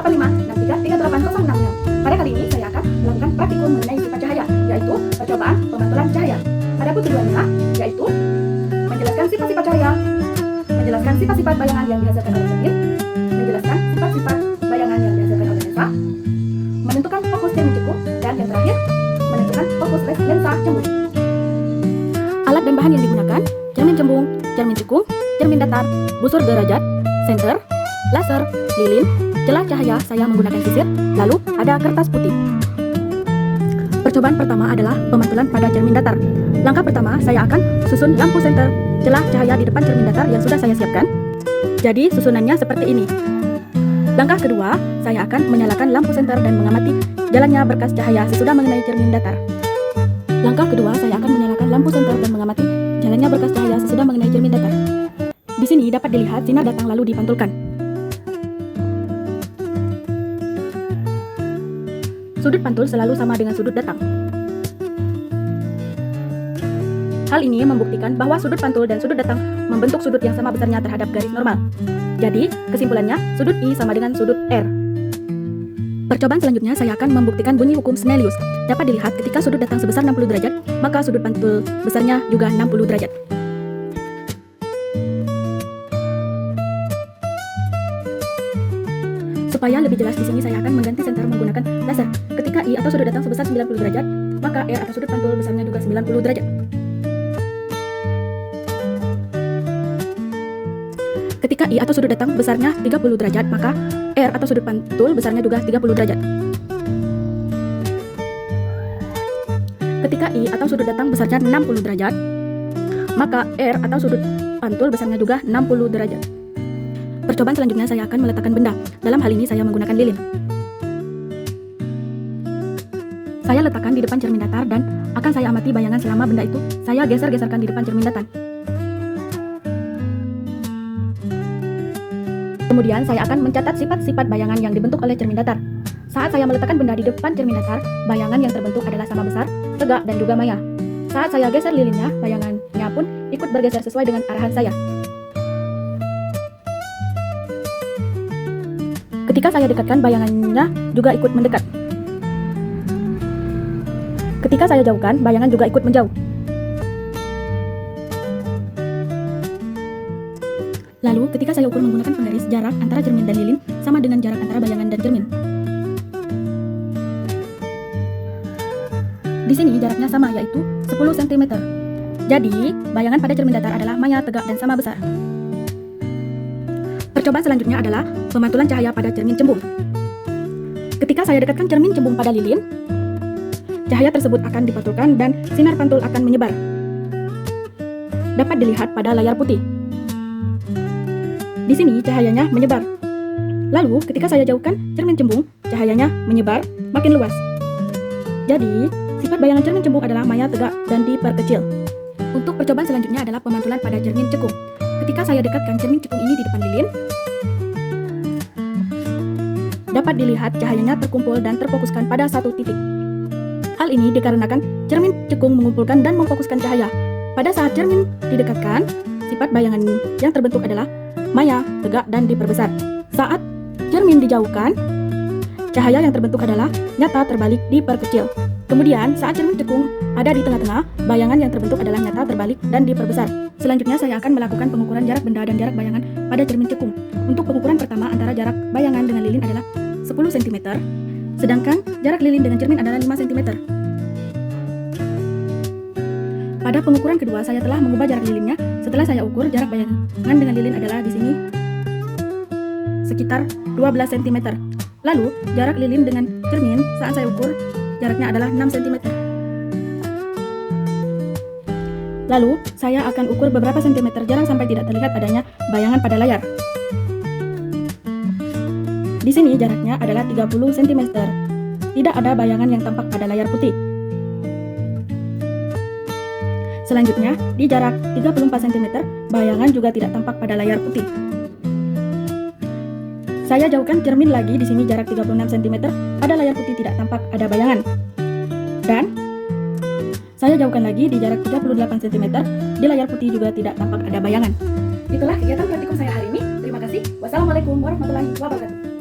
08533806. Pada kali ini saya akan melakukan praktikum mengenai sifat cahaya, yaitu percobaan pemantulan cahaya. Adapun tujuannya yaitu menjelaskan sifat-sifat cahaya, menjelaskan sifat-sifat bayangan yang dihasilkan oleh cermin, menjelaskan sifat-sifat bayangan yang dihasilkan oleh lensa, menentukan fokus cermin cekung, dan yang terakhir menentukan fokus lensa cembung. Alat dan bahan yang digunakan: cermin cembung, cermin cekung, cermin datar, busur derajat, senter, laser, lilin, celah cahaya saya menggunakan sisir, lalu ada kertas putih. Percobaan pertama adalah pemantulan pada cermin datar. Langkah pertama, saya akan susun lampu senter celah cahaya di depan cermin datar yang sudah saya siapkan. Jadi susunannya seperti ini. Langkah kedua, saya akan menyalakan lampu senter dan mengamati jalannya berkas cahaya sesudah mengenai cermin datar. Langkah kedua, saya akan menyalakan lampu senter dan mengamati jalannya berkas cahaya sesudah mengenai cermin datar. Di sini dapat dilihat sinar datang lalu dipantulkan. Sudut pantul selalu sama dengan sudut datang. Hal ini membuktikan bahwa sudut pantul dan sudut datang membentuk sudut yang sama besarnya terhadap garis normal. Jadi, kesimpulannya, sudut I sama dengan sudut R. Percobaan selanjutnya saya akan membuktikan bunyi hukum Snellius. Dapat dilihat ketika sudut datang sebesar 60 derajat, maka sudut pantul besarnya juga 60 derajat. Supaya lebih jelas di sini saya akan mengganti senter menggunakan laser. Ketika I atau sudut datang sebesar 90 derajat, maka R atau sudut pantul besarnya juga 90 derajat. Ketika I atau sudut datang besarnya 30 derajat, maka R atau sudut pantul besarnya juga 30 derajat. Ketika I atau sudut datang besarnya 60 derajat, maka R atau sudut pantul besarnya juga 60 derajat. Percobaan selanjutnya saya akan meletakkan benda. Dalam hal ini saya menggunakan lilin. Saya letakkan di depan cermin datar dan akan saya amati bayangan selama benda itu saya geser-geserkan di depan cermin datar. Kemudian saya akan mencatat sifat-sifat bayangan yang dibentuk oleh cermin datar. Saat saya meletakkan benda di depan cermin datar, bayangan yang terbentuk adalah sama besar, tegak, dan juga maya. Saat saya geser lilinnya, bayangannya pun ikut bergeser sesuai dengan arahan saya. Ketika saya dekatkan, bayangannya juga ikut mendekat. Ketika saya jauhkan, bayangan juga ikut menjauh. Lalu, ketika saya ukur menggunakan penggaris, jarak antara cermin dan lilin sama dengan jarak antara bayangan dan cermin. Di sini jaraknya sama, yaitu 10 cm. Jadi, bayangan pada cermin datar adalah maya, tegak, dan sama besar. Percobaan selanjutnya adalah pemantulan cahaya pada cermin cembung. Ketika saya dekatkan cermin cembung pada lilin, cahaya tersebut akan dipantulkan dan sinar pantul akan menyebar. Dapat dilihat pada layar putih. Di sini cahayanya menyebar. Lalu, ketika saya jauhkan cermin cembung, cahayanya menyebar makin luas. Jadi, sifat bayangan cermin cembung adalah maya, tegak, dan diperkecil. Untuk percobaan selanjutnya adalah pemantulan pada cermin cekung. Ketika saya dekatkan cermin cekung ini di depan lilin, dapat dilihat cahayanya terkumpul dan terfokuskan pada satu titik. Hal ini dikarenakan cermin cekung mengumpulkan dan memfokuskan cahaya. Pada saat cermin didekatkan, sifat bayangan yang terbentuk adalah maya, tegak, dan diperbesar. Saat cermin dijauhkan, cahaya yang terbentuk adalah nyata, terbalik, diperkecil. Kemudian, saat cermin cekung ada di tengah-tengah, bayangan yang terbentuk adalah nyata, terbalik, dan diperbesar. Selanjutnya, saya akan melakukan pengukuran jarak benda dan jarak bayangan pada cermin cekung. Untuk pengukuran pertama antara jarak bayangan dengan lilin adalah 10 cm, sedangkan jarak lilin dengan cermin adalah 5 cm. Pada pengukuran kedua, saya telah mengubah jarak lilinnya. Setelah saya ukur, jarak bayangan dengan lilin adalah di sini sekitar 12 cm. Lalu, jarak lilin dengan cermin saat saya ukur, jaraknya adalah 6 cm. Lalu, saya akan ukur beberapa sentimeter jarak sampai tidak terlihat adanya bayangan pada layar. Di sini jaraknya adalah 30 cm. Tidak ada bayangan yang tampak pada layar putih. Selanjutnya, di jarak 34 cm, bayangan juga tidak tampak pada layar putih. Saya jauhkan cermin lagi, di sini jarak 36 cm, pada layar putih tidak tampak ada bayangan. Dan saya jauhkan lagi di jarak 38 cm, di layar putih juga tidak tampak ada bayangan. Itulah kegiatan praktikum saya hari ini. Terima kasih. Wassalamualaikum warahmatullahi wabarakatuh.